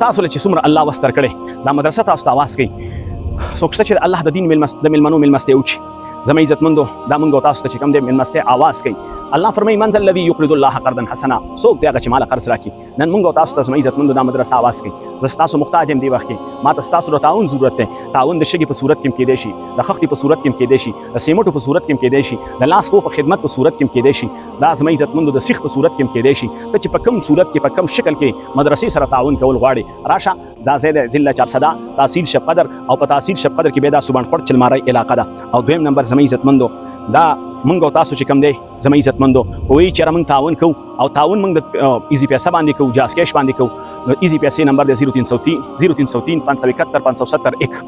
تاسو له چې څومره الله وستر کړي دا مدرسه تاسو ته आवाज کوي څوک چې الله د دین ملمنو ملمسته وچی زما عزتمندو دا موږ تاسو ته چې کوم د ملمسته आवाज کوي الله فرمایي منزل الذي يقرض الله قرضا حسنا څوک دی هغه چې مال قرض راکړي نن موږ تاسو ته زما عزتمندو دا مدرسه आवाज کوي زه تاسو محتاج یم دی وخت کې ما تاسو ته تعاون ضرورت دی تعاون د شګي په صورت کې کېدای شي د خختي په صورت کې کېدای شي د سیمټو په صورت کې کېدای شي د لاس په خدمت په صورت کې کېدای شي دا زما عزتمندو د سیخ په صورت کې کېدای شي چې په کوم صورت کې په کوم شکل کې مدرسې سره تعاون کول غواړي راشه دا زید ضلع 400 تحصیل شب قدر او په تحصیل شب قدر کې به دا سبحان خور چلمارای علاقه ده او دویم نمبر زما عزتمندو دا منګ او تاسو چې کم دی زما عزتمندو وایي چې موږ تعاون کوو او تعاون موږ د ایزی پیسې باندې کوو جاز کیش باندې کوو نو ایزی پیسې نمبر دی 0303 571 571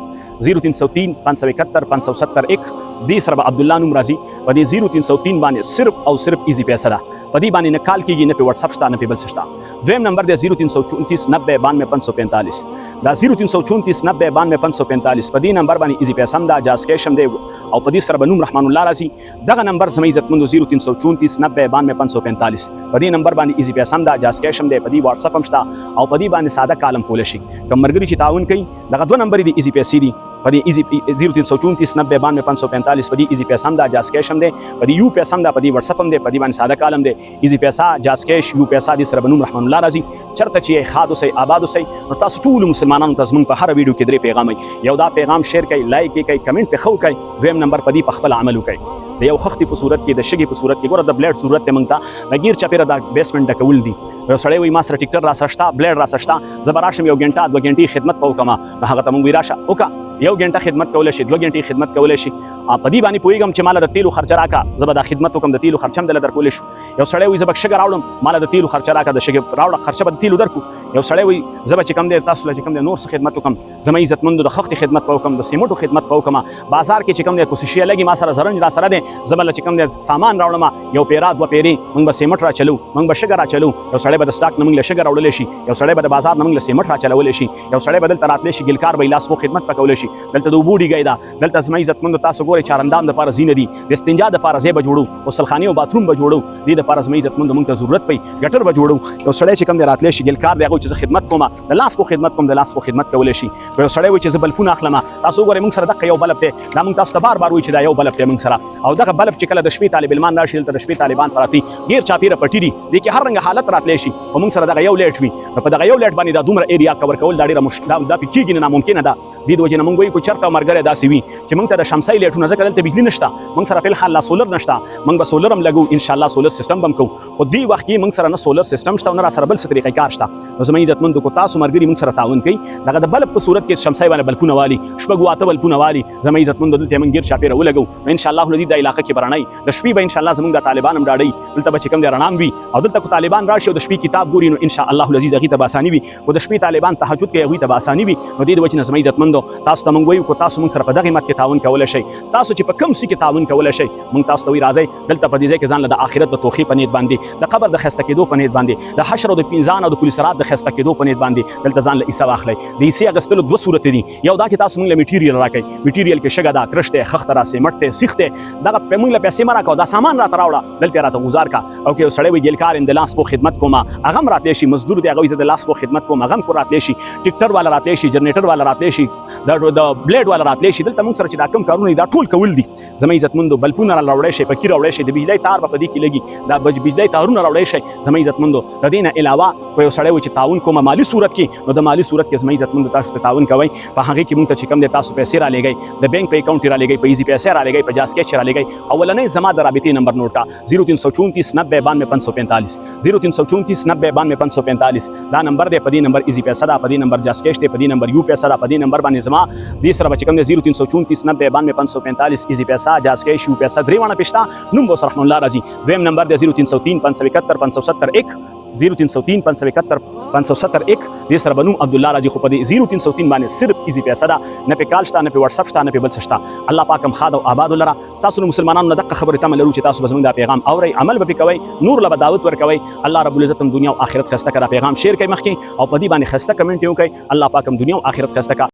0303 571 571 دې سره عبد الله نوم راځي په دې 0303 باندې صرف او صرف ایزی پیسې ده په دې باندې نه کال کېږي نه په واتس اپ شته نه په بل څه شته دویم نمبر دی 0334 90 92 545 دا 0334 90 92 545 په دې نمبر باندې ایزی پیسې هم دا جاز کیش هم دی او په دې سره به نوم رحمان الله راځي دغه نمبر زما عزتمندو 0334 90 92 545 په دې نمبر باندې ایزی پیسې هم دا جاز کیش هم دی په دې واتس اپ هم شته او په دې باندې ساده کالم کول شي کوم مرګري چې تعاون کوي دغه دوه نمبر دی ایزی پیسې دي په دې ایزی 0334 90 92 545 په دې ایزی پیسې هم دا جاز کیش هم دی په دې یو پیسې هم دا په دې واتس اپ هم دی په دې باندې ساده کالم دی ایزی پیسې جاز کیش یو پیسې دې سره به نوم رحمان الله راځي چرته چې خادو سي آبادو سي نو تاسو ټول مسلمانانو ته زمونږ په هر ویډیو کې درې پیغام یو دا پیغام شیر کړئ لایک کړئ کمنټ په خو کړئ دویم نمبر په دې په خپل عمل وکړئ د یو خختي په صورت کې د شګي په صورت کې ګوره د بلیډ صورت ته مونږ ته غیر چاپیره د بیسمنټ ډکول دي یو سړی وي ما سره ټیکټر را سشتا بلیډ را سشتا زبراشم یو غنټه 2 غنټې خدمت وکما هغه ته مونږ ویراشه وکا یو غنټه خدمت کول شي 2 غنټې خدمت کول شي په دې باندې پویګم چې مال د تیلو خرچ راکا زبر د خدمت وکم د تیلو خرچم د لدر کول شو یو سړی وي زبر شګر راوړم مال د تیلو خرچ راکا د شګر راوړ خرچه د تیلو درکو یو سړی وي زبر چې کم دی تاسو چې کم دی نور څه خدمت وکم زما عزتمند د خخت خدمت وکم د سیمټو خدمت وکم بازار کې چې کم دی کوشش لګي ما سره زرنج را سره دی زبر چې کم دی سامان راوړم یو پیرات و پیری موږ به سیمټ را چلو موږ به شګر را چلو یو سړی به د سٹاک نمنګ له شګر راوړل شي یو سړی به د بازار نمنګ له سیمټ را چلول شي یو سړی بدل تراتل شي ګلکار به لاس په خدمت پکول شي دلته د وبوډي ګیدا دلته زما عزتمند تاسو ګوري چارندام د پاره زینه دي د استنجا د پاره زې به جوړو غسلخانه او باتروم به جوړو دې د پاره زما عزتمند موږ ته ضرورت پي ګټر به جوړو یو سړی چې کم دی راتل شي ګلکار دی هغه چې خدمت کوم د لاس په خدمت کوم د لاس په خدمت کول شي یو سړی وي چې بلفون اخلم تاسو ګوري موږ سره دغه یو بلب ته دا موږ تاسو بار بار وي چې دا یو بلب ته موږ سره او دغه بلب چې کله د شپې طالب علمان راشي د شپې طالبان پراتی غیر چاپیره پټی دي د کې هر رنګ حالت راتلی شي او موږ سره دغه یو لیټ وي په دغه یو لیټ باندې دا دومره ایریا کور کول دا ډیره مشکل دا پکېږي نه ممکن ده د دوی نه موږ وي کو چرته مرګره داسي وي چې موږ ته د شمسي لیټونه ځکه دلته بجلی نشته موږ سره په حال لا سولر نشته موږ به سولر هم لګو ان شاء الله سولر سیستم بم کو خو دی وخت کې موږ سره نه سولر سیستم شته نه سره بل څه طریقې کار شته زما عزتمند کو تاسو مرګري موږ سره تعاون کوي دغه د بلب په صورت کې شمسي باندې بلپونه والی شپږ واته بلپونه والی زما عزتمند دلته موږ غیر شاپیره ولګو ان شاء الله لدی د علاقې کې برانای د شپې به ان شاء الله زموږ د طالبان هم ډاډي دلته به کوم د رڼام وي او دلته کو طالبان راشي او د شپې کتاب ګوري نو ان شاء الله العزيز هغه ته باساني وي او د شپې طالبان تهجد کوي هغه ته باساني وي نو دې د وجه زما عزتمند تاسو ته موږ وایو کو تاسو موږ سره په دغه مت کې تعاون کول شي تاسو چې په کوم څه کې تعاون کول شي موږ تاسو ته وی راځي دلته په دې ځای کې ځان له آخرت د توخي په نیت باندې د قبر د خسته کېدو په نیت باندې د حشر او د پینځان او د پولیس رات د خسته کېدو په نیت باندې دلته ځان له حساب اخلي د حصے اغستلو دوه صورت دي یو دا چې تاسو موږ له میټیریل راکړي میټیریل کې شګه دا کرشته خخته را سیمټ ته سیخته دغه په موږ له پیسې مرا کو دا سامان را تراوړه دلته راته گزار کا او کې سړی وی ګلکار اند لاس په خدمت کوما هغه راتلی شي مزدور دی هغه د لاس په خدمت کوم هغه کو راتلی شي ټیکټر والا راتلی شي جنریټر والا راتلی شي د بلیډ والا راتلی شي دلته موږ سره چې دا کم کارونه دا ټول کول دي زما عزتمندو بلپونه راوړی شي پکې راوړی شي د بجلی تار په دې کې لګي دا بجلی تارونه راوړی شي زما عزتمندو د دې نه علاوه په یو سړی چې تعاون کوم مالی صورت کې نو د مالی صورت کې زما عزتمندو تاسو ته تعاون کوي په هغه کې موږ ته چې کم دي تاسو پیسې را لګي د بانک په اکاونټ را لګي په ایزی پیسې را لګي په جاس کیش را لګي اولنې زما د رابطې نمبر نوٹ کا 0334 90 92 545 0334 90 92 545 دا نمبر دی په دې نمبر ایزی پیسې دا په دې نمبر جاس کیش دی په دې نمبر یو پیسې دا په دې نمبر باندې زما دې سره چې کم دي 0334 90 92 545 ایزی پیسې جاس کیش یو پیسې درې وانه پښتا نوم بو رحمان الله راضي دویم نمبر دی 0303 571 571 0303 571 571 دې سره بنوم عبد الله راضي خو په دې 0303 باندې صرف ایزی پیسې دا نه په کال شته نه په واتس اپ شته نه په بل څه شته الله پاک هم خاد او آباد لره تاسو مسلمانانو نه دغه خبره تم لرو چې تاسو زموږ دا پیغام اوري عمل به کوي نور له دعوت ورکوي الله رب العزت هم دنیا او آخرت خسته کړه پیغام شیر کوي مخکي او په دې باندې خسته کمنټ یو کوي الله پاک هم دنیا او آخرت خسته